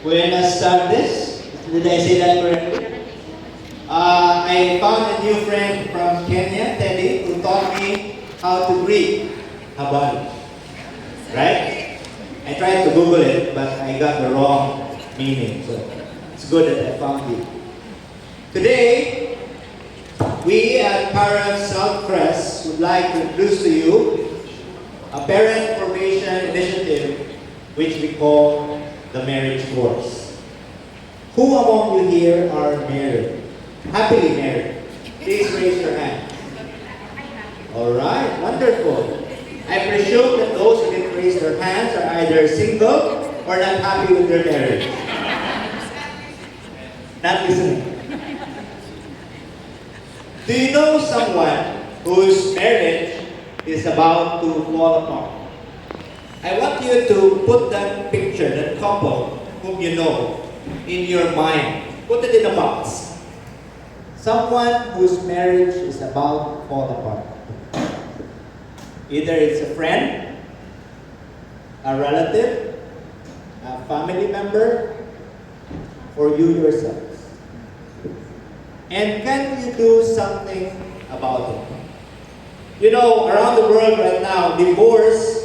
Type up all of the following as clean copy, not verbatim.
Buenas tardes. Did I say that correctly? I found a new friend from Kenya, Teddy, who taught me how to greet habari. Right? I tried to Google it, but I got the wrong meaning. So it's good that I found you. Today, we at Para Southcrest would like to introduce to you a parent formation initiative which we call the Marriage Course. Who among you here are married? Happily married? Please raise your hand. Alright, wonderful. I presume that those who didn't raise their hands are either single or not happy with their marriage. Not listening. Do you know someone whose marriage is about to fall apart? I want you to put that picture, that couple whom you know, in your mind. Put it in a box. Someone whose marriage is about to fall apart. Either it's a friend, a relative, a family member, or you yourselves. And can you do something about it? You know, around the world right now, divorce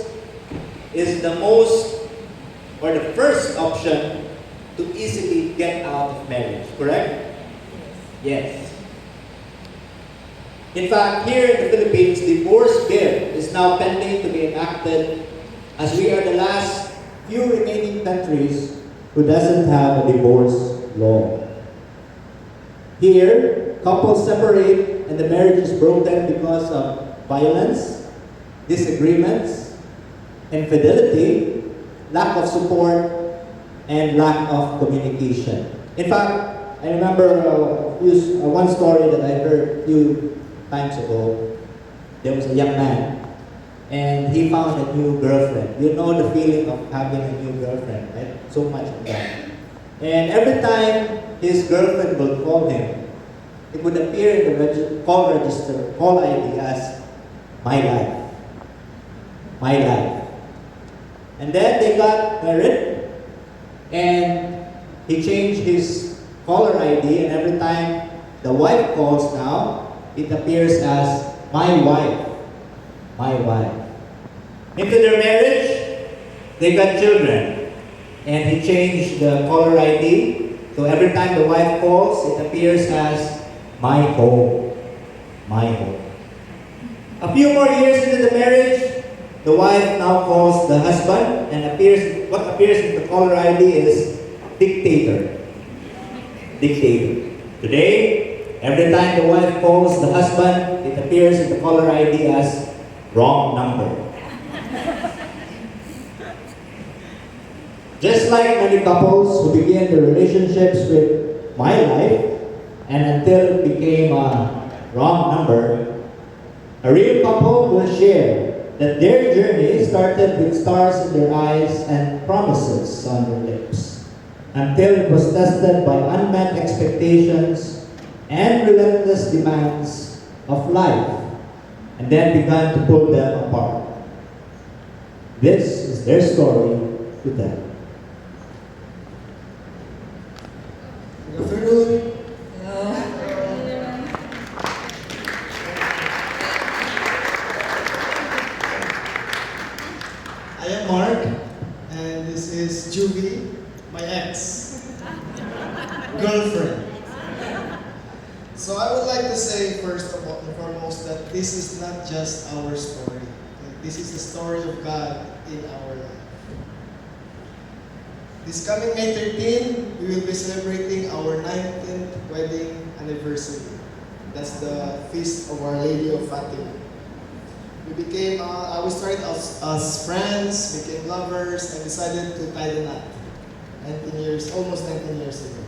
is the most or the first option to easily get out of marriage, correct? Yes. In fact, here in the Philippines, divorce bill is now pending to be enacted as we are the last few remaining countries who doesn't have a divorce law. Here, couples separate and the marriage is broken because of violence, disagreements, infidelity, lack of support, and lack of communication. In fact, I remember one story that I heard a few times ago. There was a young man, and he found a new girlfriend. You know the feeling of having a new girlfriend, right? So much of that. And every time his girlfriend would call him, it would appear in the call register, call ID as my life. My life. And then they got married, and he changed his caller ID, and every time the wife calls now, it appears as my wife. My wife. Into their marriage, they got children. And he changed the caller ID, so every time the wife calls, it appears as my home. My home. A few more years into the marriage, the wife now calls the husband, and what appears in the caller ID is dictator. Dictator. Today, every time the wife calls the husband, it appears in the caller ID as wrong number. Just like many couples who begin their relationships with my life, and until it became a wrong number, a real couple will share that their journey started with stars in their eyes and promises on their lips, until it was tested by unmet expectations and relentless demands of life, and then began to pull them apart. This is their story to them. Good afternoon. I am Mark, and this is Juby, my ex girlfriend. So I would like to say first of all and foremost that this is not just our story. This is the story of God in our life. This coming May 13, we will be celebrating our 19th wedding anniversary. That's the feast of Our Lady of Fatima. We started as friends, became lovers, and decided to tie the knot. Almost 19 years ago.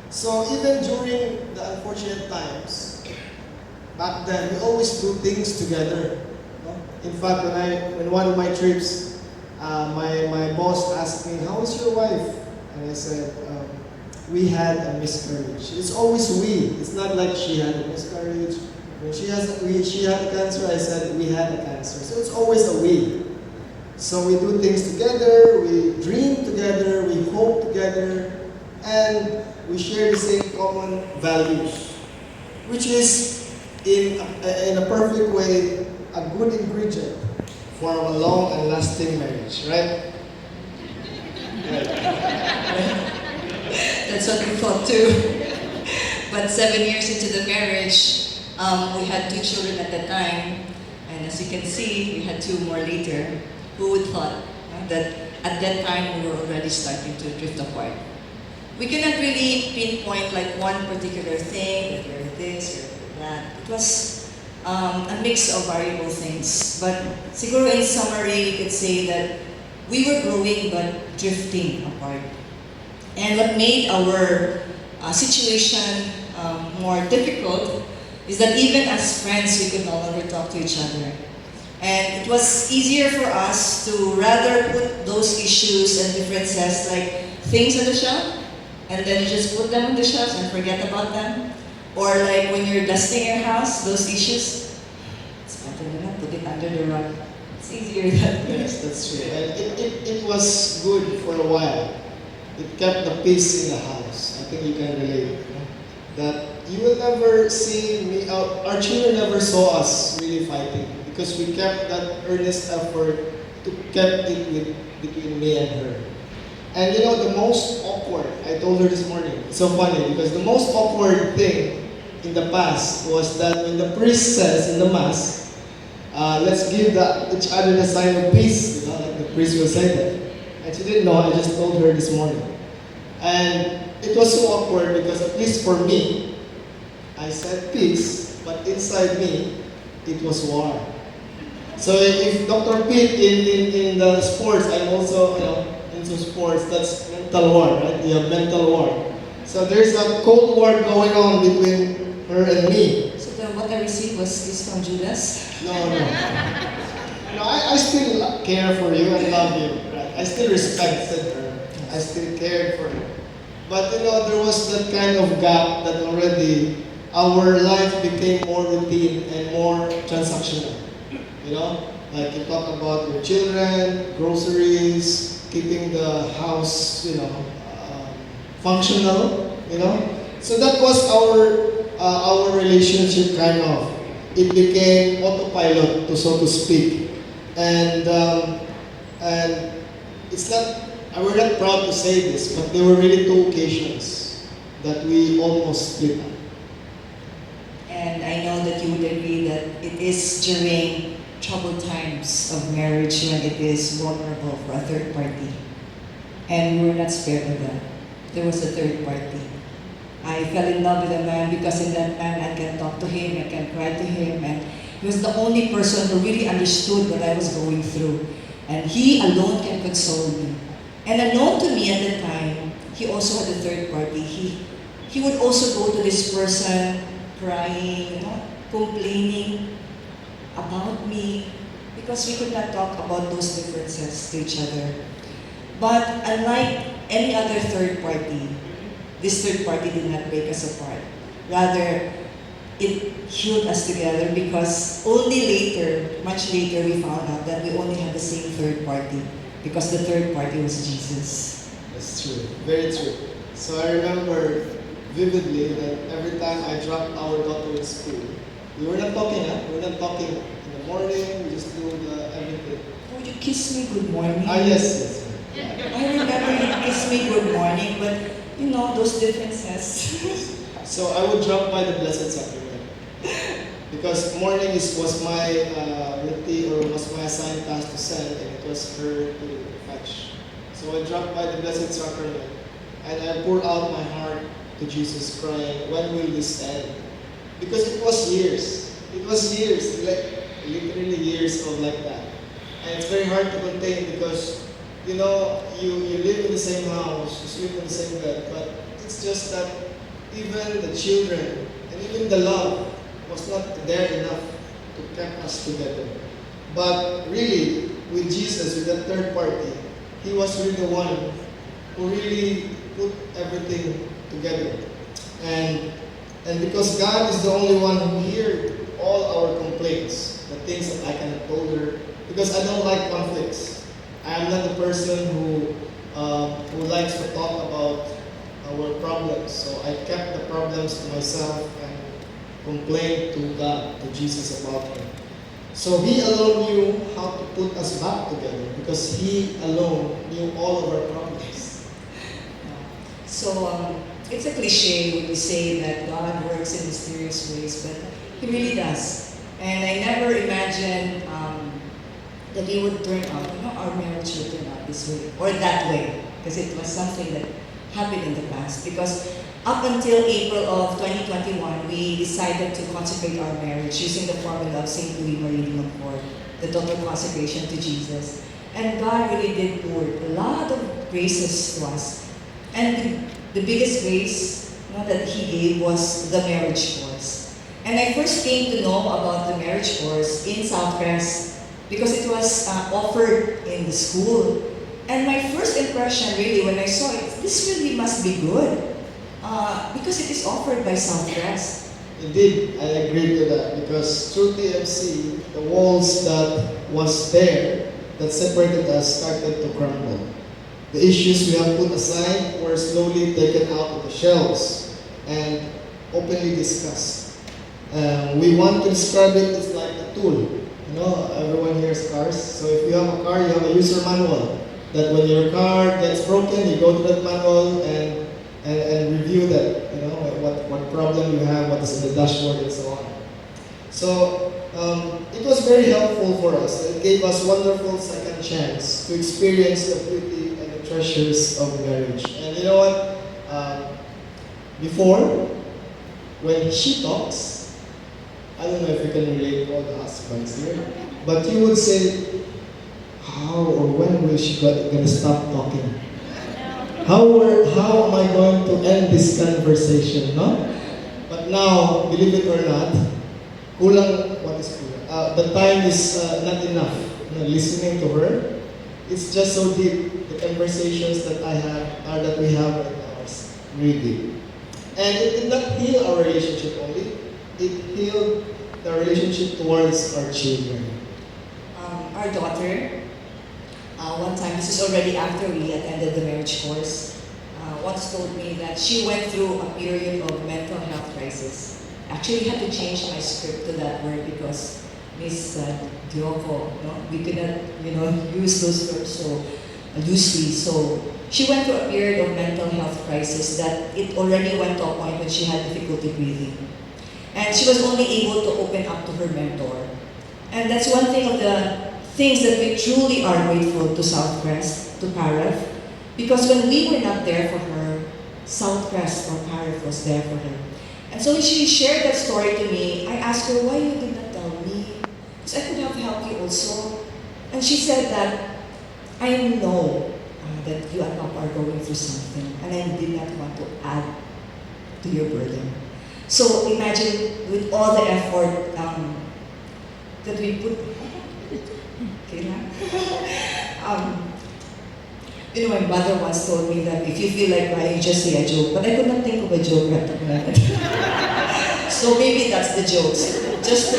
So even during the unfortunate times, back then, we always do things together. No? In fact, when one of my trips, my boss asked me, "How is your wife?" And I said, "We had a miscarriage." It's always we. It's not like she had a miscarriage. When she had cancer, I said we had a cancer. So it's always a we. So we do things together, we dream together, we hope together, we share the same common values, which is in a perfect way a good ingredient for a long and lasting marriage, right? That's what we thought too. But 7 years into the marriage, we had 2 children at that time. And as you can see, we had 2 more later. Who would thought that at that time we were already starting to drift apart? We cannot really pinpoint like one particular thing, that you're this, you're that. It was a mix of variable things. But siguro in summary, we could say that we were growing but drifting apart. And what made our situation more difficult is that even as friends, we could no longer talk to each other. And it was easier for us to rather put those issues and differences like things on the shelf, and then you just put them on the shelves and forget about them. Or like when you're dusting your house, those issues, it's better than not, put it under the rug. It's easier that way. Yes, that's true. And it was good for a while. It kept the peace in the house. I think you can relate. That you will never see me, our children never saw us really fighting because we kept that earnest effort to keep it between me and her. And you know, the most awkward, I told her this morning, it's so funny because the most awkward thing in the past was that when the priest says in the Mass, let's give each other the sign of peace, like the priest will say that. And she didn't know, I just told her this morning. And it was so awkward because at least for me, I said peace, but inside me, it was war. So if Dr. Pete in the sports, I'm also into sports, that's mental war, right? You have mental war. So there's a cold war going on between her and me. So what I received was this from Judas. No. No, I still care for you and love you, right? I still respected her. I still cared for her. But there was that kind of gap that already our life became more routine and more transactional. Like you talk about your children, groceries, keeping the house, functional. So that was our relationship kind of. It became autopilot, so to speak, and it's not. We're not proud to say this, but there were really 2 occasions that we almost split up. And I know that you would agree that it is during troubled times of marriage when it is vulnerable for a third party. And we were not spared of that. There was a third party. I fell in love with a man because in that man I can talk to him, I can cry to him, and he was the only person who really understood what I was going through. And he alone can console me. And unknown to me at the time, he also had a third party. He would also go to this person crying, complaining about me because we could not talk about those differences to each other. But unlike any other third party, this third party did not break us apart. Rather, it healed us together because only later, much later, we found out that we only had the same third party because the third party was Jesus. That's true, very true. So I remember vividly that every time I dropped our daughter in school, we were not talking, we were not talking in the morning, we just do everything. Would you kiss me good morning? Yes. I remember you kissed me good morning, but those differences. So I would drop by the Blessed Sacrament because morning was my duty or was my assigned task to send, and it was her to fetch. So I dropped by the Blessed Sacrament and I poured out my heart to Jesus, crying, "When will this end?" Because it was years. It was years, like literally years of like that. And it's very hard to contain because you live in the same house, you sleep in the same bed, but it's just that even the children and even the love was not there enough to keep us together. But really, with Jesus, with that third party, He was really the one who really put everything together. And because God is the only one who hears all our complaints, the things that I cannot told her, because I don't like conflicts. I am not the person who likes to talk about our problems. So I kept the problems to myself and complained to God, to Jesus about them. So He alone knew how to put us back together because He alone knew all of our problems. So it's a cliche when we say that God works in mysterious ways, but He really does. And I never imagined that He would turn out, our marriage would turn out this way or that way, because it was something that happened in the past. Because up until April of 2021, we decided to consecrate our marriage using the formula of St. Louis Marie de Montfort, the total consecration to Jesus. And God really did pour a lot of graces to us. And the biggest grace that He gave was the marriage course. And I first came to know about the marriage course in Southcrest because it was offered in the school. And my first impression really when I saw it, this really must be good because it is offered by Southcrest. Indeed, I agree with that because through TMC, the walls that was there that separated us started to crumble. The issues we have put aside were slowly taken out of the shelves and openly discussed. We want to describe it as like a tool. Everyone here has cars. So if you have a car, you have a user manual. That when your car gets broken, you go to that manual and review that. What problem you have, what is in the dashboard, and so on. So it was very helpful for us. It gave us wonderful second chance to experience the beauty and the treasures of marriage. And you know what? Before, when she talks, I don't know if you can relate all the husbands here, but you would say, how or when will she gonna stop talking? How am I going to end this conversation, no? But now, believe it or not, what is kulang? The time is not enough. Listening to her, it's just so deep. The conversations that I have, that we have right now, is really deep. And it did not heal our relationship only, it healed the relationship towards our children. Our daughter, one time, this is already after we attended the marriage course, once told me that she went through a period of mental health crisis. Actually, had to change my script to that word because Miss Dioco, we could not, use those terms so loosely. So she went through a period of mental health crisis that it already went to a point when she had difficulty breathing. And she was only able to open up to her mentor. And that's one thing of the things that we truly are grateful to Southcrest, to Paraf, because when we were not there for her, Southcrest or Paraf was there for her. And so when she shared that story to me, I asked her, why you did not tell me? Because I could have helped you also. And she said that, I know that you and Papa are going through something, and I did not want to add to your burden. So imagine with all the effort that we put, my mother once told me that if you feel like crying, just say a joke. But I could not think of a joke right at the moment. So maybe that's the jokes, just to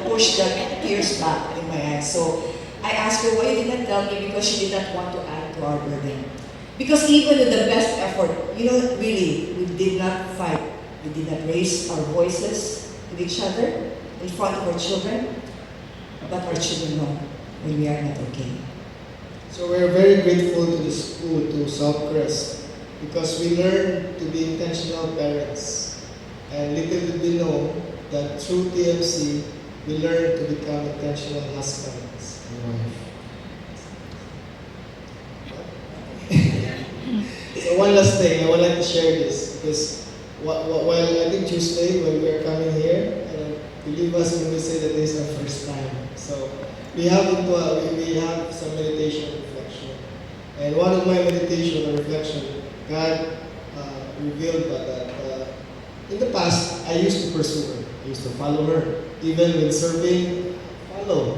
push the tears back in my eyes. So I asked her why you did not tell me because she did not want to add to our burden. Because even with the best effort, really, we did not fight. We did not raise our voices with each other in front of our children, but our children know when we are not okay. So we're very grateful to the school, to Southcrest, because we learned to be intentional parents. And little did we know that through TMC, we learned to become intentional husbands and wives. So one last thing, I would like to share this, because while I think Tuesday, when we are coming here, believe us when we say that this is our first time. So we have some meditation and reflection. And one of my meditation and reflection, God revealed that in the past, I used to pursue her. I used to follow her. Even with serving, follow.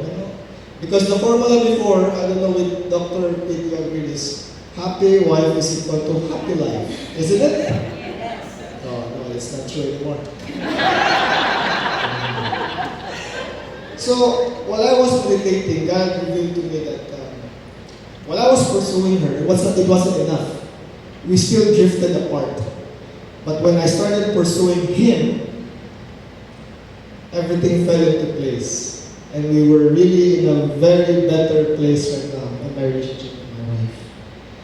Because the formula before, I don't know with Dr. Pete, you agree this, happy wife is equal to happy life. Isn't it? Yes. No, it's not true anymore. So, while I was meditating, God revealed to me that while I was pursuing her, it wasn't enough. We still drifted apart. But when I started pursuing Him, everything fell into place. And we were really in a very better place right now, my relationship with my wife.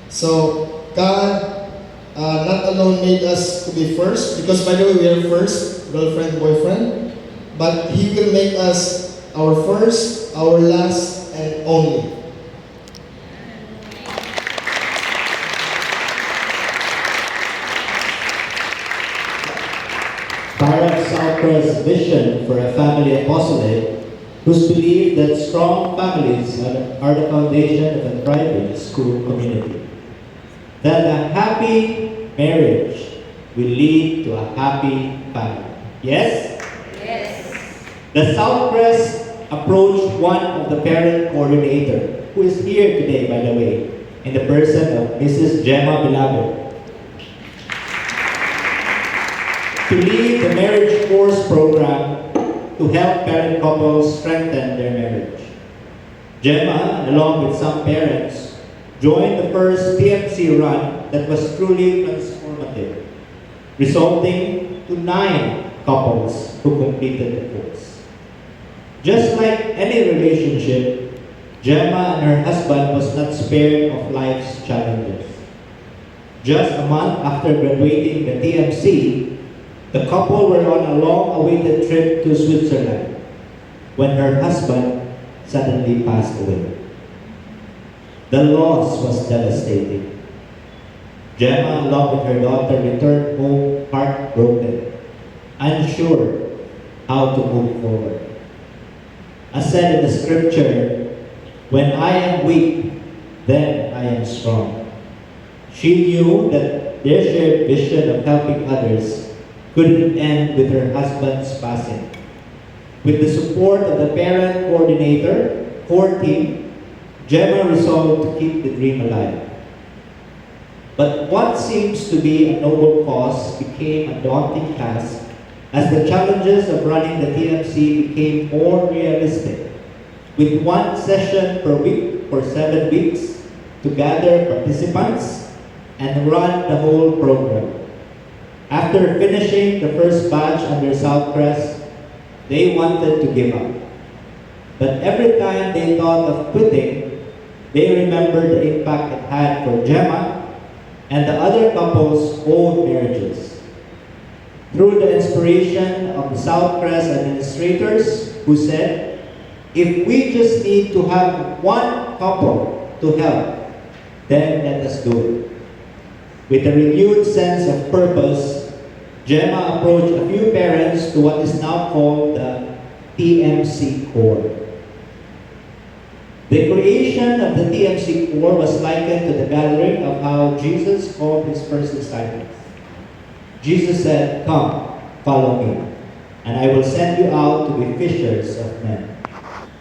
So, God not alone made us to be first, because by the way, we are first, girlfriend, boyfriend, but He will make us our first, our last, and only. Part of Southcrest's vision for a family apostolate, whose belief that strong families are the foundation of a thriving school community. That a happy marriage will lead to a happy family. Yes? Yes. The Southcrest approached one of the parent coordinator, who is here today, by the way, in the person of Mrs. Gemma Bilabel, to lead the marriage course program to help parent couples strengthen their marriage. Gemma, along with some parents, joined the first TMC run that was truly transformative, resulting to 9 couples who completed the course. Just like any relationship, Gemma and her husband was not spared of life's challenges. Just a month after graduating the TMC, the couple were on a long-awaited trip to Switzerland when her husband suddenly passed away. The loss was devastating. Gemma, along with her daughter, returned home heartbroken, unsure how to move forward. As said in the scripture, "When I am weak, then I am strong." She knew that their shared vision of helping others couldn't end with her husband's passing. With the support of the parent coordinator, core team, Gemma resolved to keep the dream alive. But what seems to be a noble cause became a daunting task as the challenges of running the TMC became more realistic, with one session per week for 7 weeks to gather participants and run the whole program. After finishing the first batch under Southcrest, they wanted to give up. But every time they thought of quitting, they remembered the impact it had for Gemma and the other couples' own marriages. Through the inspiration of the Southcrest administrators, who said, "If we just need to have one couple to help, then let us do it." With a renewed sense of purpose, Gemma approached a few parents to what is now called the TMC Core. The creation of the TMC Core was likened to the gathering of how Jesus called his first disciples. Jesus said, "Come, follow me, and I will send you out to be fishers of men."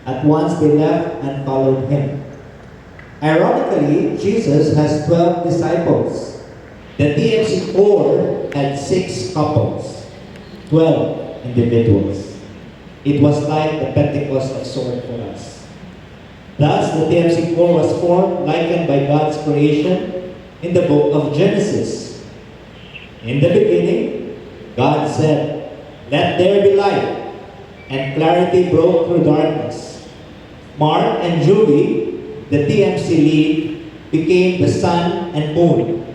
At once they left and followed him. Ironically, Jesus has 12 disciples. The TMC Core had 6 couples, 12 individuals. It was like the Pentecost of sorts for us. Thus, the TMC Core was formed, likened by God's creation in the book of Genesis. In the beginning, God said, "Let there be light," and clarity broke through darkness. Mark and Julie, the TMC lead, became the sun and moon,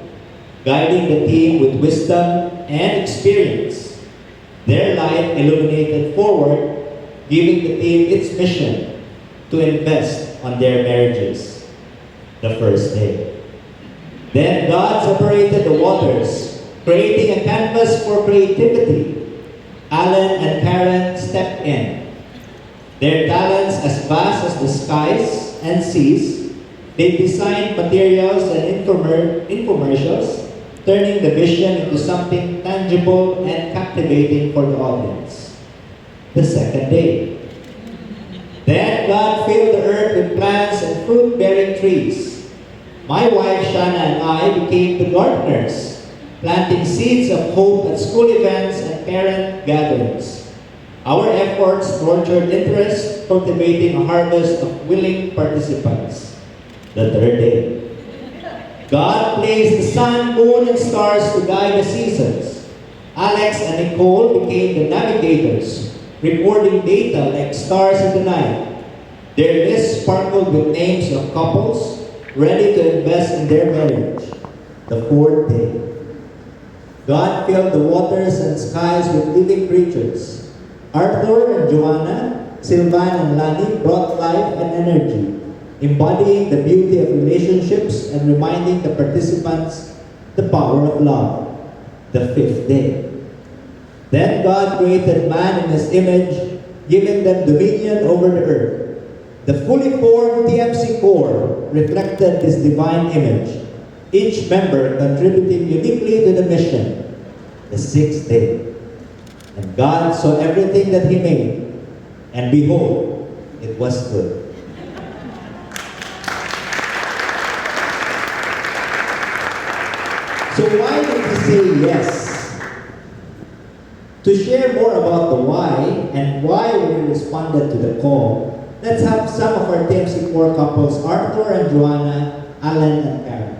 guiding the team with wisdom and experience. Their light illuminated forward, giving the team its mission to invest on their marriages the first day. Then God separated the waters, creating a canvas for creativity. Alan and Karen stepped in. Their talents as vast as the skies and seas, they designed materials and infomercials, turning the vision into something tangible and captivating for the audience. The second day. Then God filled the earth with plants and fruit-bearing trees. My wife Shana and I became the gardeners, planting seeds of hope at school events and parent gatherings. Our efforts nurtured interest, cultivating a harvest of willing participants. The third day. God placed the sun, moon, and stars to guide the seasons, Alex and Nicole became the navigators, recording data like stars in the night. Their list sparkled with names of couples ready to invest in their marriage. The fourth day, God filled the waters and skies with living creatures. Arthur and Joanna, Sylvan and Lani brought life and energy, embodying the beauty of relationships and reminding the participants the power of love. The fifth day. Then God created man in his image, giving them dominion over the earth. The fully formed TMC core reflected this divine image, each member contributing uniquely to the mission. The sixth day. And God saw everything that he made, and behold, it was good. So why did he say yes? To share more about the why and why we responded to the call, let's have some of our TMC core couples, Arthur and Joanna, Alan and Karen.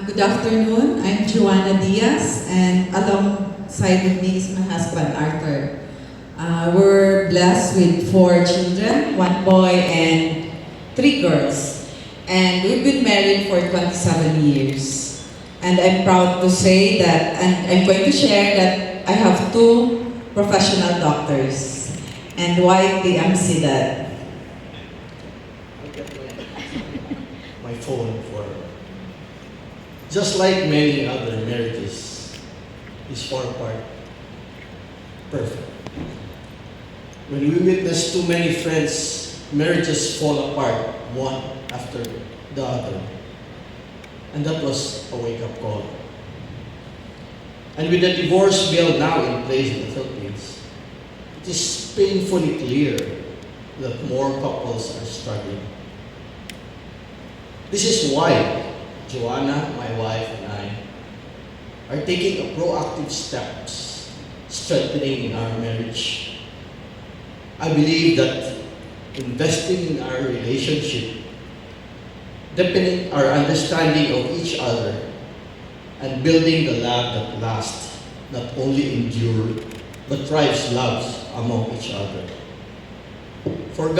Good afternoon. I'm Joanna Diaz, and alongside with me is my husband, Arthur. We're blessed with 4 children, 1 boy and 3 girls. And we've been married for 27 years. And I'm proud to say that, and I'm going to share that I have 2 professional doctors. And why TMC that? I'll get my phone for just like many other marriages, is far apart perfect. When we witness too many friends, marriages fall apart one after the other. And that was a wake-up call. And with the divorce bill now in place in the Philippines, it is painfully clear that more couples are struggling. This is why Joanna, my wife, and I are taking a proactive steps strengthening our marriage. I believe that investing in our relationship, deepening our understanding of each other, and building the love that lasts, not only endure, but thrives loves among each other. For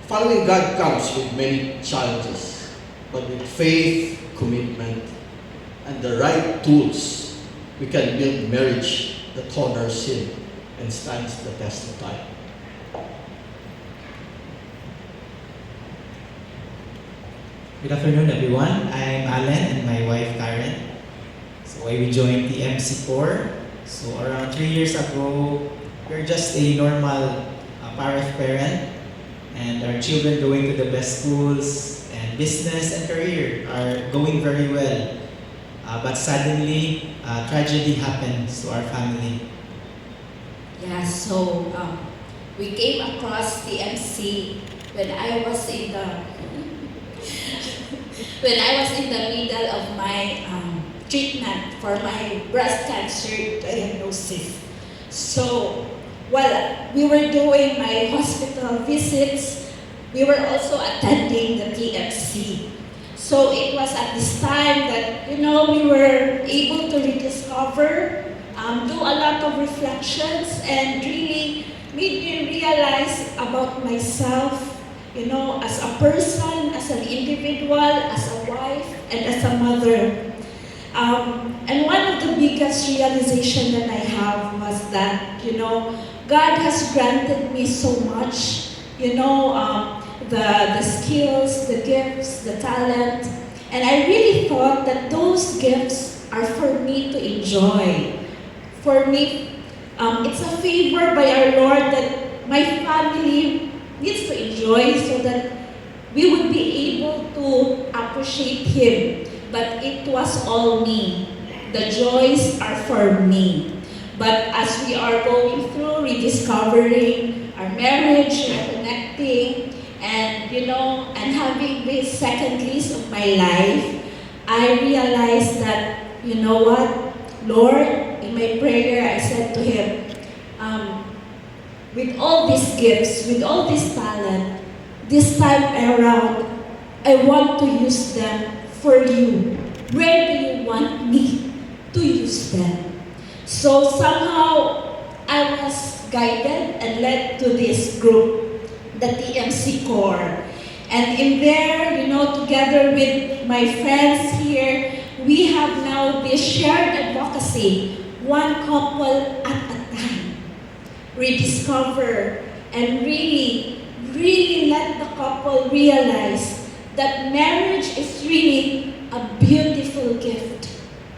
following God comes with many challenges, but with faith, commitment, and the right tools, we can build marriage that honors Him and stands the test of time. Good afternoon, everyone. I'm Alan and my wife Karen. So we joined the MC Corps. So around 3 years ago, we're just a normal parent, and our children going to the best schools, and business and career are going very well. But suddenly, tragedy happens to our family. Yeah, so we came across the MC when I was in the middle of my treatment for my breast cancer diagnosis. So while we were doing my hospital visits, we were also attending the TMC. So it was at this time that, we were able to rediscover, do a lot of reflections, and really made me realize about myself, as a person, as an individual, as a wife, and as a mother. And one of the biggest realization that I have was that, God has granted me so much, the skills, the gifts, the talent, and I really thought that those gifts are for me to enjoy. For me, it's a favor by our Lord that my family needs to enjoy so that we would be able to appreciate Him. But it was all me. The joys are for me. But as we are going through rediscovering our marriage, reconnecting, and and having this second lease of my life, I realized that, what, Lord, in my prayer, I said to Him, with all these gifts, with all this talent, this time around, I want to use them for you. Where do you want me to use them? So somehow I was guided and led to this group, the TMC Core. And in there, together with my friends here, we have now this shared advocacy, one couple at a time. Rediscover and really let the couple realize that marriage is really a beautiful gift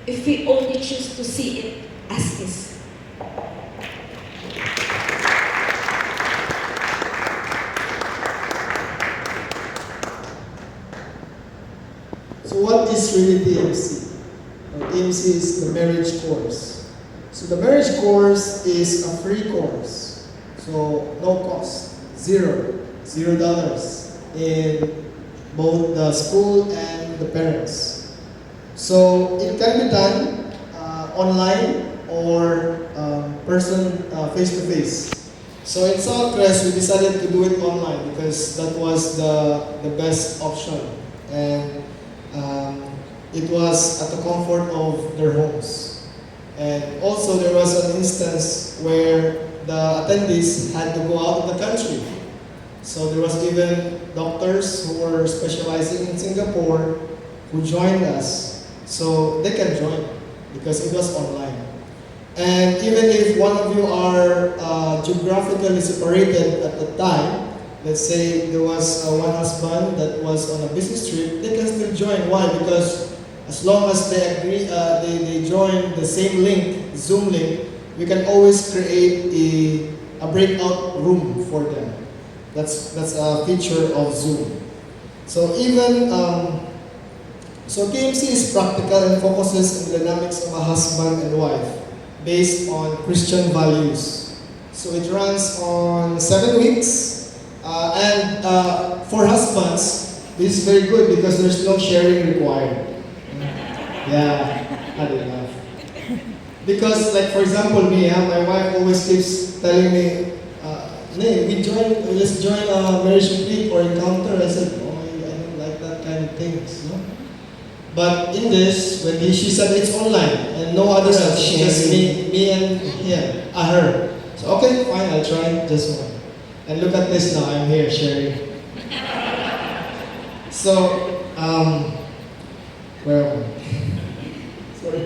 if we only choose to see it as is. So what is really TMC? TMC is the marriage course. So the marriage course is a free course. So no cost, $0 in both the school and the parents. So it can be done online or person face to face. So in Southwest, we decided to do it online because that was the best option, and it was at the comfort of their homes. And also there was an instance where the attendees had to go out of the country. So there was even doctors who were specializing in Singapore who joined us. So they can join because it was online. And even if one of you are geographically separated at the time, let's say there was one husband that was on a business trip, they can still join. Why? Because as long as they agree, they join the same link, Zoom link, we can always create a breakout room for them. That's a feature of Zoom. So even so TMC is practical and focuses on the dynamics of a husband and wife based on Christian values. So it runs on 7 weeks, and for husbands, this is very good because there's no sharing required. Yeah, I don't know. Because, like for example, me, my wife always keeps telling me, "Nay, let's join a marriage retreat or encounter." I said, "Oh, I don't like that kind of things, no." But in this, when she said it's online and no other else, just me and her. So okay, fine, I'll try just one. And look at this now, I'm here sharing. So, where am I? Sorry.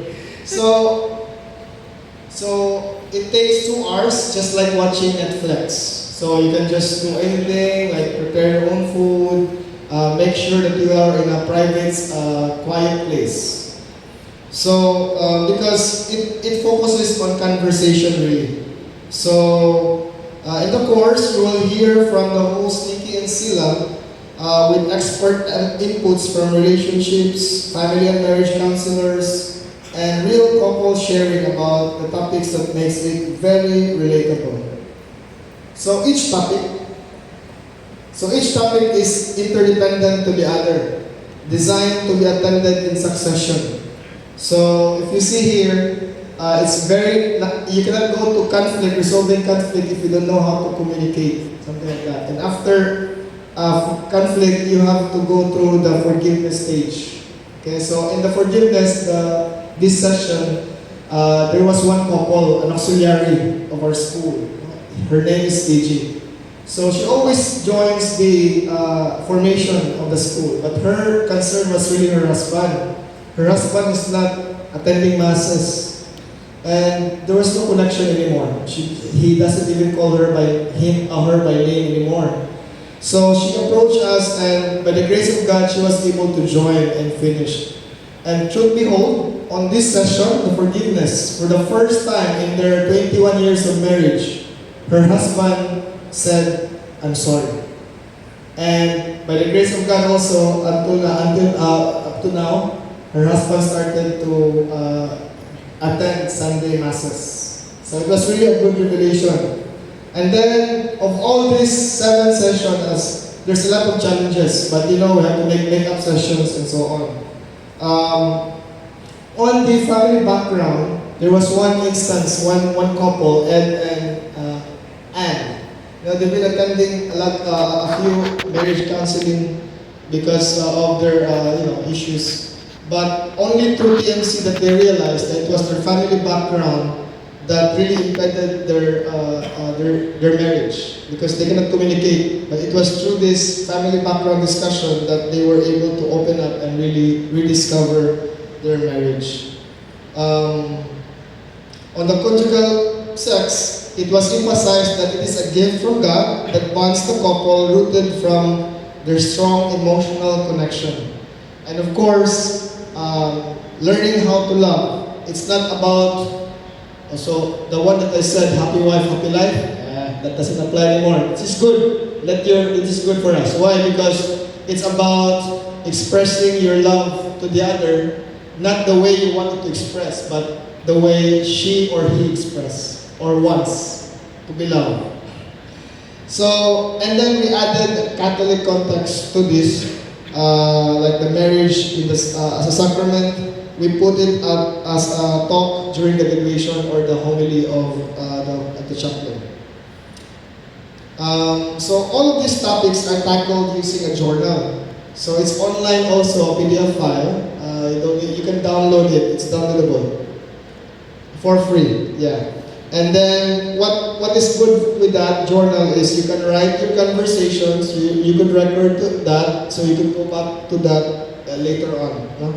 So it takes 2 hours, just like watching Netflix. So you can just do anything, like prepare your own food, make sure that you are in a private, quiet place. So because it focuses on conversation really. So in the course, you will hear from the host Nikki and Sila with expert inputs from relationships, family and marriage counselors, and real couple sharing about the topics that makes it very relatable. So each topic is interdependent to the other, designed to be attended in succession. So if you see here, it's very, you cannot go to conflict, resolving conflict if you don't know how to communicate, something like that. And after conflict, you have to go through the forgiveness stage. Okay, so in the forgiveness, this session, there was one couple, an auxiliary of our school. Her name is KG. So she always joins the formation of the school, but her concern was really her husband. Her husband is not attending masses, and there was no connection anymore. He doesn't even call her by name anymore. So she approached us, and by the grace of God, she was able to join and finish. And truth behold, on this session, the forgiveness, for the first time in their 21 years of marriage, her husband said, "I'm sorry." And by the grace of God also, up to now, her husband started to attend Sunday masses. So it was really a good revelation. And then, of all these 7 sessions, there's a lot of challenges, but we have to make makeup sessions and so on. On the family background, there was one instance, one couple, Ed and Anne. They've been attending a few marriage counseling because of their issues. But only through TMC that they realized that it was their family background that really impeded their marriage, because they cannot communicate. But it was through this family background discussion that they were able to open up and really rediscover their marriage. On the conjugal sex, it was emphasized that it is a gift from God that bonds the couple rooted from their strong emotional connection. And of course, learning how to love. It's not about, so the one that I said, happy wife, happy life, that doesn't apply anymore. It is good. It is good for us. Why? Because it's about expressing your love to the other, not the way you want it to express, but the way she or he express or wants to be loved. So, and then we added Catholic context to this, like the marriage as a sacrament. We put it up as a talk during the graduation or the homily of the chaplain. So all of these topics are tackled using a journal. So it's online also, a PDF file. You can download it. It's downloadable for free. Yeah. And then what is good with that journal is you can write your conversations. You could record that, so you can go back to that later on. No?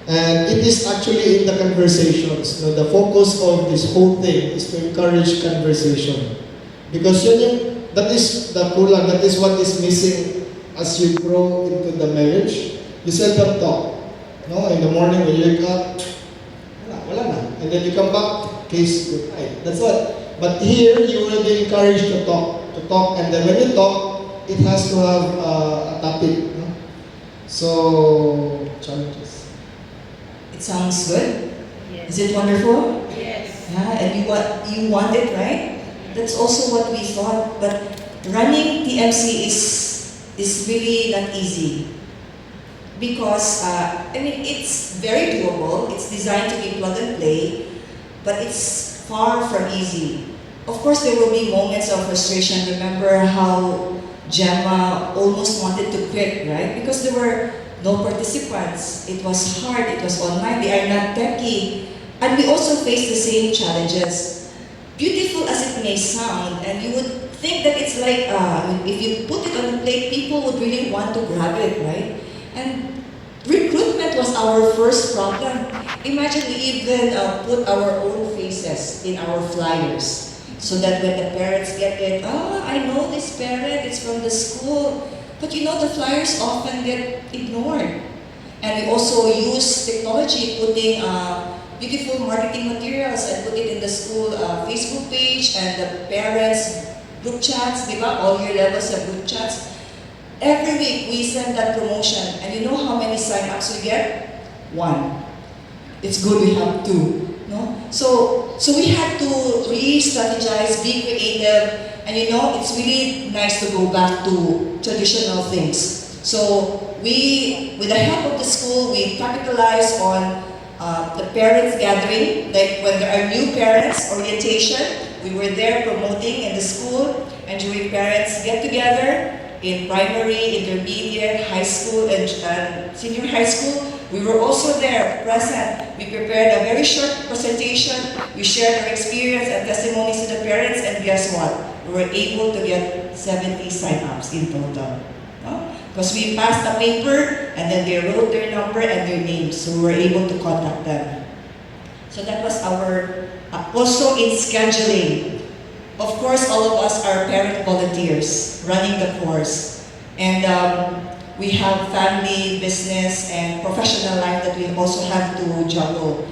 And it is actually in the conversations. No? The focus of this whole thing is to encourage conversation, because that is the kulang. That is what is missing as you grow into the marriage. You seldom talk. No, in the morning when you wake up, wala na. And then you come back, case good night. That's what. But here you will be encouraged to talk, and then when you talk, it has to have a topic. No? So challenges. It sounds good. Yes. Is it wonderful? Yes. Yeah, and you want it, right? That's also what we thought. But running TMC is really not easy, because it's very doable. It's designed to be plug and play, but it's far from easy. Of course, there will be moments of frustration. Remember how Gemma almost wanted to quit, right? Because there were no participants. It was hard. It was online. They are not techy. And we also face the same challenges. Beautiful as it may sound, and you would think that it's like, if you put it on the plate, people would really want to grab it, right? And recruitment was our first problem. Imagine we even put our own faces in our flyers, so that when the parents get it, I know this parent, it's from the school. But you know, the flyers often get ignored. And we also use technology, putting beautiful marketing materials and put it in the school Facebook page and the parents' group chats, di ba? All your levels of group chats. Every week we send that promotion. And you know how many sign-ups we get? 1. It's good we have 2. No? So we had to re-strategize, be creative, and you know, it's really nice to go back to traditional things. So we, with the help of the school, we capitalize on the parents gathering, like when there are new parents orientation, we were there promoting in the school, and during parents get together in primary, intermediate, high school, and senior high school, we were also there, present. We prepared a very short presentation. We shared our experience and testimonies to the parents, and guess what? We were able to get 70 sign-ups in total. No? Because we passed a paper, and then they wrote their number and their names, so we were able to contact them. So that was our, also in scheduling. Of course, all of us are parent volunteers running the course. And we have family, business, and professional life that we also have to juggle.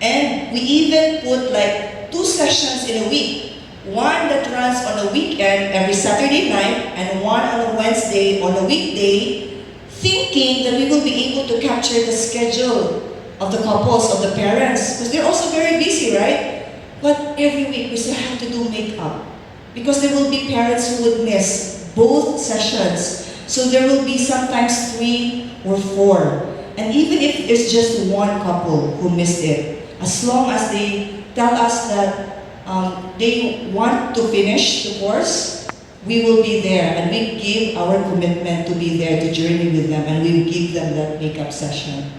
And we even put like 2 sessions in a week. One that runs on a weekend every Saturday night, and one on a Wednesday on a weekday, thinking that we will be able to capture the schedule of the couples, of the parents, because they're also very busy, right? But every week we still have to do makeup, because there will be parents who would miss both sessions. So there will be sometimes 3 or 4. And even if it's just one couple who missed it, as long as they tell us that they want to finish the course, we will be there, and we give our commitment to be there to journey with them, and we give them that makeup session.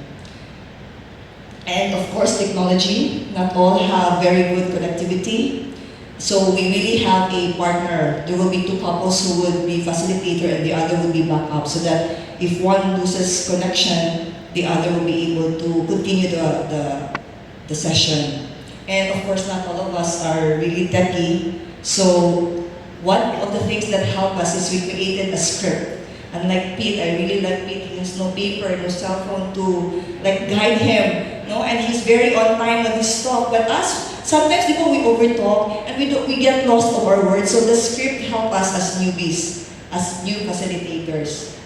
And of course, technology. Not all have very good connectivity. So we really have a partner. There will be two couples who would be facilitator and the other will be backup, so that if one loses connection, the other will be able to continue the session. And of course, not all of us are really techy. So one of the things that help us is we created a script. Unlike Pete, I really like Pete. He has no paper, no cell phone to like guide him. No, and he's very on time with his talk. But us, sometimes we overtalk and we get lost of our words. So the script help us as newbies, as new facilitators.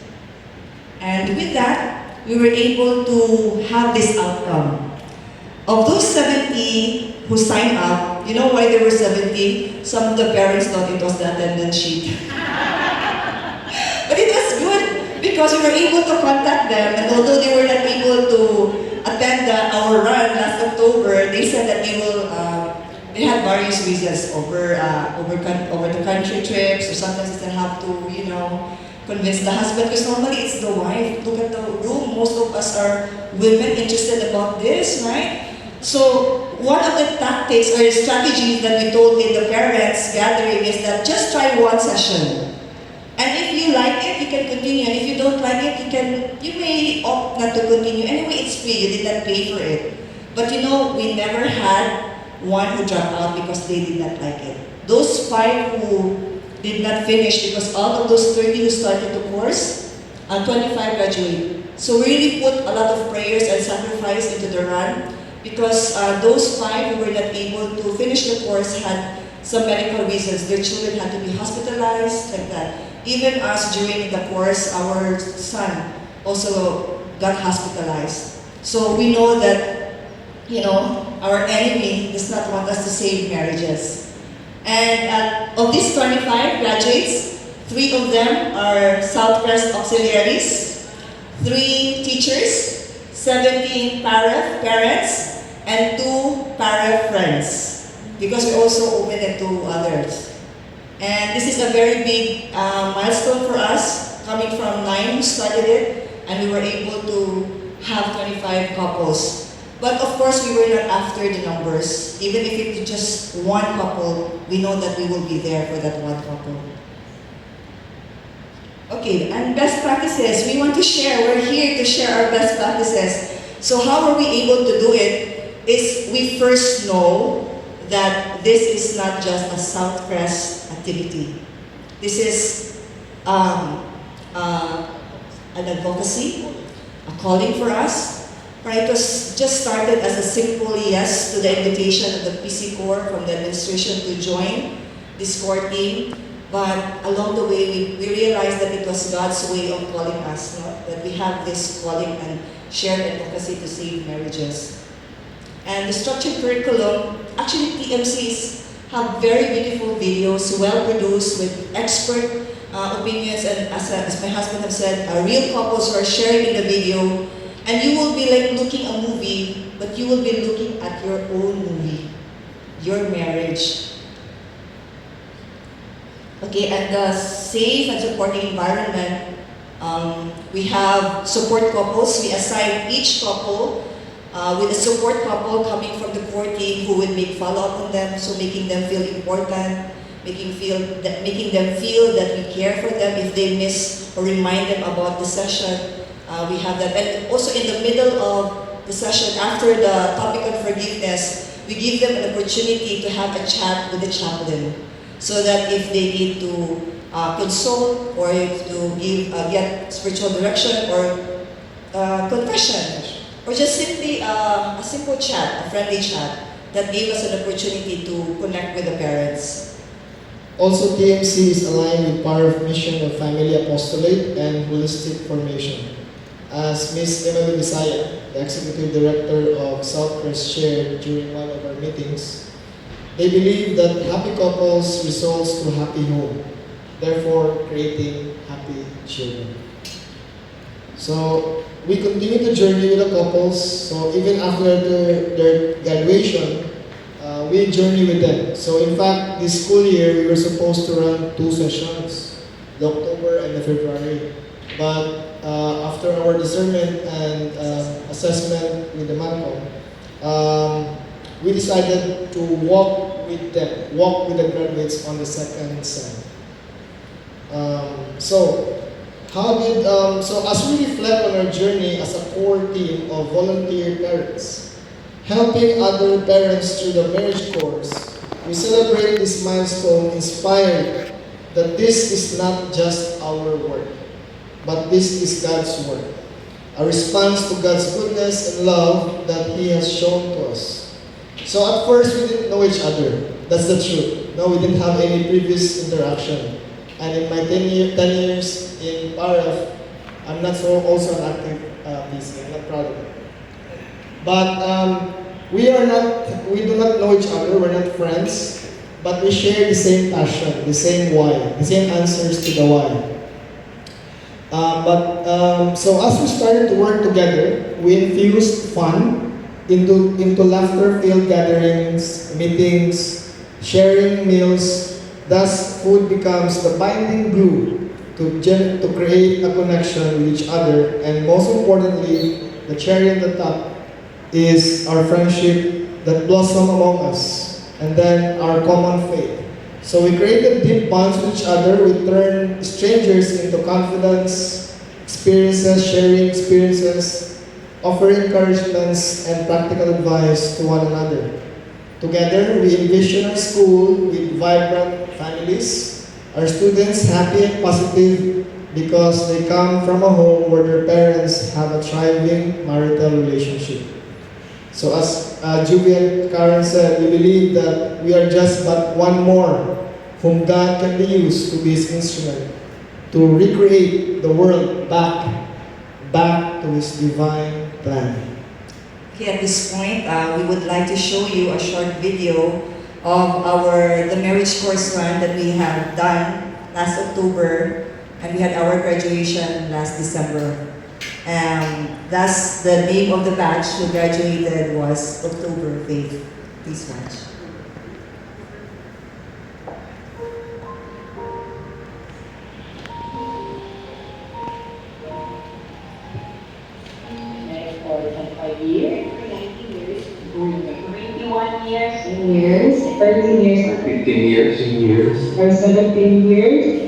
And with that, we were able to have this outcome. Of those 70 who signed up, you know why there were 70? Some of the parents thought it was the attendance sheet. But it was good because we were able to contact them, and although they were not able to attend our run last October, they said that they will. They had various reasons over the country trips, or sometimes they have to, convince the husband, because normally it's the wife. Look at the room. Most of us are women interested about this, right? So one of the tactics or strategies that we told in the parents gathering is that just try one session. And if you like it, you can continue. And if you don't like it, you may opt not to continue. Anyway, it's free. You did not pay for it. But we never had one who dropped out because they did not like it. Those 5 who did not finish, because out of those 30 who started the course, 25 graduate. So we really put a lot of prayers and sacrifice into the run, because those 5 who were not able to finish the course had some medical reasons. Their children had to be hospitalized, like that. Even us during the course, our son also got hospitalized. So we know that, our enemy does not want us to save marriages. And of these 25 graduates, 3 of them are Southwest auxiliaries, 3 teachers, 17 parents, and 2 para friends, because we also open it to others. And this is a very big milestone for us, coming from 9 who started it, and we were able to have 25 couples. But of course, we were not after the numbers. Even if it's just one couple, we know that we will be there for that one couple. Okay, and best practices. We want to share. We're here to share our best practices. So how are we able to do it? Is we first know that this is not just a Southcrest activity. This is an advocacy, a calling for us. Right, it was just started as a simple yes to the invitation of the PC Corps from the administration to join this core team. But along the way, we realized that it was God's way of calling us, that we have this calling and shared advocacy to save marriages. And the structured curriculum, actually TMCs have very beautiful videos, well produced with expert opinions, and as my husband has said, real couples who are sharing in the video. And you will be like looking a movie, but you will be looking at your own movie, your marriage. Okay, and the safe and supporting environment, we have support couples. We assign each couple with a support couple coming from the core team who will make follow-up on them, so making them feel important, making them feel that we care for them if they miss or remind them about the session. We have that. And also in the middle of the session, after the topic on forgiveness, we give them an opportunity to have a chat with the chaplain, so that if they need to consult or to get spiritual direction or confession, or just simply a simple chat, a friendly chat, that gave us an opportunity to connect with the parents. Also, TMC is aligned with Power of Mission of Family Apostolate and Holistic Formation. As Ms. Emily Bisaya, the Executive Director of Southcrest, shared during one of our meetings, they believe that happy couples results to happy home, therefore creating happy children. So we continue the journey with the couples. So even after their graduation, we journey with them. So in fact, this school year, we were supposed to run 2 sessions, the October and the February. But after our discernment and assessment with the MANCOM, we decided to walk with them, walk with the graduates on the second sem. So as we reflect on our journey as a core team of volunteer parents, helping other parents through the marriage course, we celebrate this milestone inspired that this is not just our work, but this is God's work, a response to God's goodness and love that He has shown to us. So at first we didn't know each other. That's the truth. No, we didn't have any previous interaction. And in my 10 years in PARAF, I'm not also an active PC. I'm not proud of it. But we do not know each other. We're not friends, but we share the same passion, the same why, the same answers to the why. So as we started to work together, we infused fun into laughter-filled gatherings, meetings, sharing meals. Thus, food becomes the binding glue to create a connection with each other, and most importantly, the cherry on the top is our friendship that blossomed among us, and then our common faith. So we created deep bonds with each other. We turned strangers into confidence, sharing experiences, offering encouragements and practical advice to one another. Together, we envision our school with vibrant families, our students happy and positive because they come from a home where their parents have a thriving marital relationship. So as Juby and Karen said, we believe that we are just but one more whom God can be used to be His instrument to recreate the world back to His divine plan. Okay, at this point, we would like to show you a short video of the marriage course run that we have done last October, and we had our graduation last December. Thus, the name of the batch who graduated was October Faith. Please watch. For 25 years, 19 years, 21 years, 13 years, 15 years, or 17 years.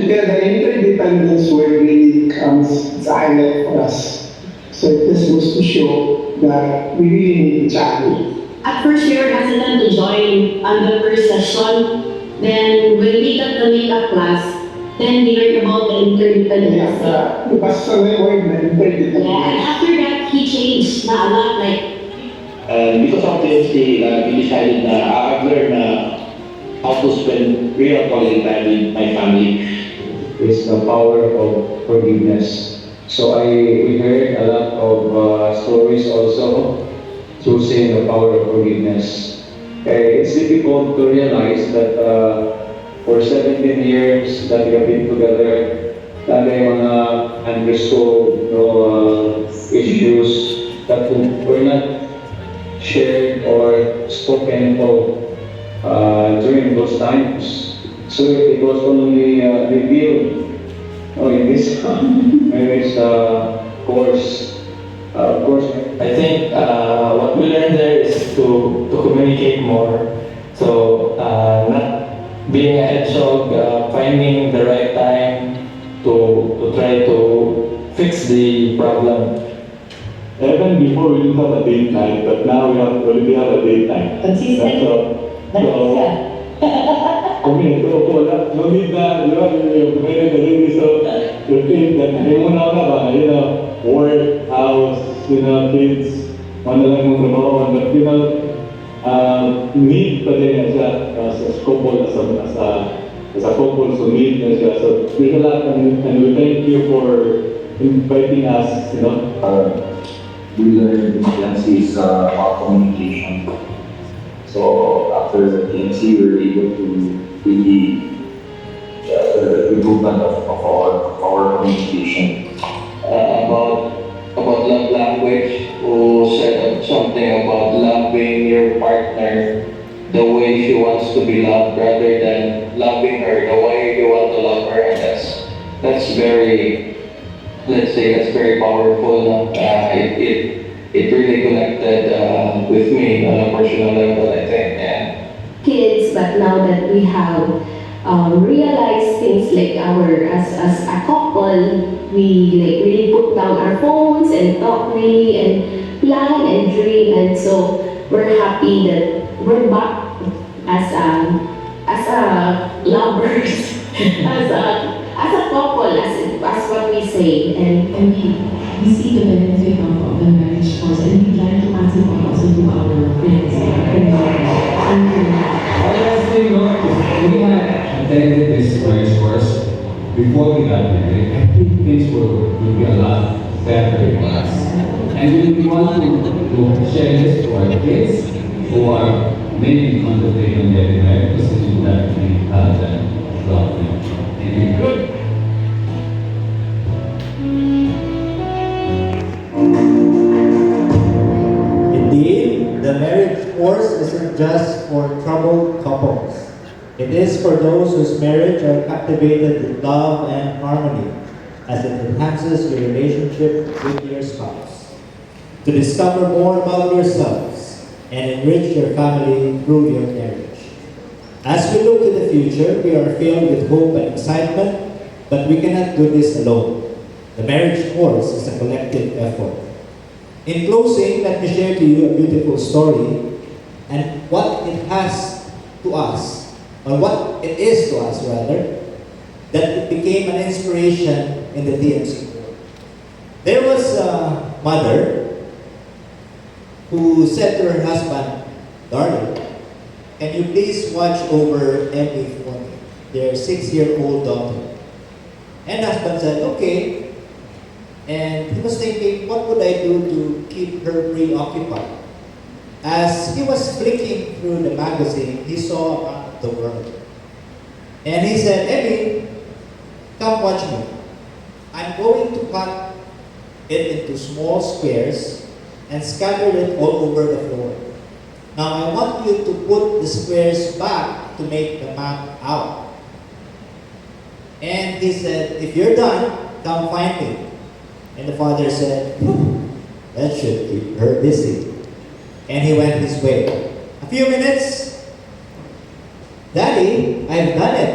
The interdependence where really comes, it's a highlight for us. So this was to show that we really need each other. At first, we were hesitant to join on the first session. Then, when we got the makeup class, then we heard about the interdependence. Basta na yung word na interdependence. Yeah, and after that, he changed na a lot. And because of this, we decided that I've learned how to spend real quality time with my family. It's the power of forgiveness. So we heard a lot of stories also choosing the power of forgiveness. It's difficult to realize that for 17 years that we have been together, may mga unresolved issues that were not shared or spoken of during those times. So it was only revealed in this marriage course. Of course, I think what we learned there is to communicate more. So not being a hedgehog, finding the right time to try to fix the problem. Even before we didn't have a date night, but now we already have a date night. Consistent. No need na, yung committed already, so you think that yung una ba, work, house, kids, lang yung trabaho, but need pa din siya as a couple, as a couple, so need na siya. So there's a lot, and we thank you for inviting us, We learned TNC is about communication. So after the TNC, we were able to really the improvement of our communication. About about love language who said something about loving your partner the way she wants to be loved rather than loving her the way you want to love her. And that's very, let's say, that's very powerful. No? It really connected with me on a personal level, I think. And kids, but now that we have realized things like as a couple, we like really put down our phones and talk really and plan and dream, and so we're happy that we're back as a lovers, as a couple, as what we say, and we see the benefit of the marriage course, and we plan to pass it on also to our friends and Honestly, no, if we had attended this marriage course before we got married, I think things would be a lot better for us. And we want to share this to our kids who are maybe contemplating on getting married, because we definitely have them love them. And good. Indeed, the marriage course isn't just for troubled couples. It is for those whose marriage are captivated with love and harmony, as it enhances your relationship with your spouse. To discover more about yourselves and enrich your family through your marriage. As we look to the future, we are filled with hope and excitement, but we cannot do this alone. The marriage course is a collective effort. In closing, let me share to you a beautiful story and what it has to us, or what it is to us rather, that it became an inspiration in the TMC course. There was a mother who said to her husband, "Darling, can you please watch over Emmy for me, their 6-year-old daughter?" And husband said, "Okay." And he was thinking, what would I do to keep her preoccupied? As he was flicking through the magazine, he saw about the world. And he said, "Emmy, come watch me. I'm going to cut it into small squares and scatter it all over the floor. Now I want you to put the squares back to make the map out." And he said, "If you're done, come find me." And the father said, "That should keep her busy." And he went his way. A few minutes, "Daddy, I've done it."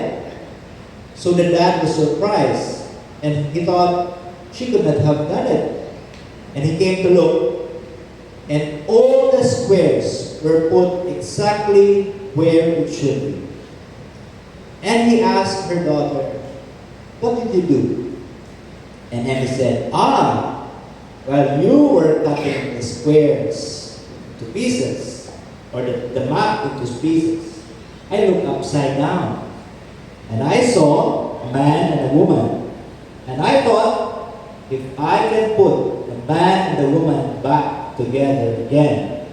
So the dad was surprised, and he thought she could not have done it. And he came to look, and all the squares were put exactly where it should be. And he asked her daughter, "What did you do?" And Emmy said, "Well, you were cutting the squares to pieces, or the map into pieces. I looked upside down, and I saw a man and a woman. And I thought, if I can put the man and the woman back together again,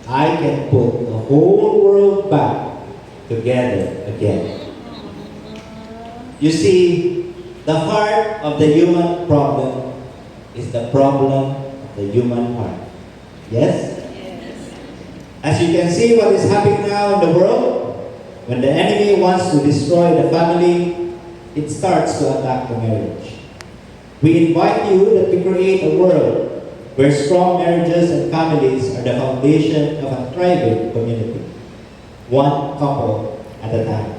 I can put the whole world back together again." You see, the heart of the human problem is the problem of the human heart. Yes? As you can see what is happening now in the world, when the enemy wants to destroy the family, it starts to attack the marriage. We invite you that we create a world where strong marriages and families are the foundation of a thriving community, one couple at a time.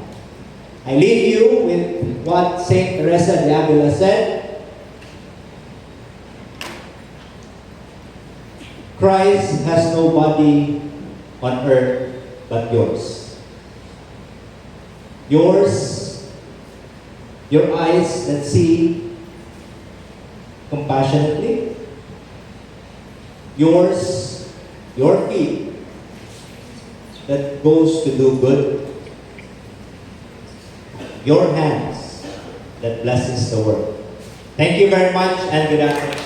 I leave you with what Saint Teresa de Avila said: "Christ has no body on earth but yours. Yours, your eyes that see compassionately. Yours, your feet that goes to do good. Your hands that blesses the world." Thank you very much, and good afternoon.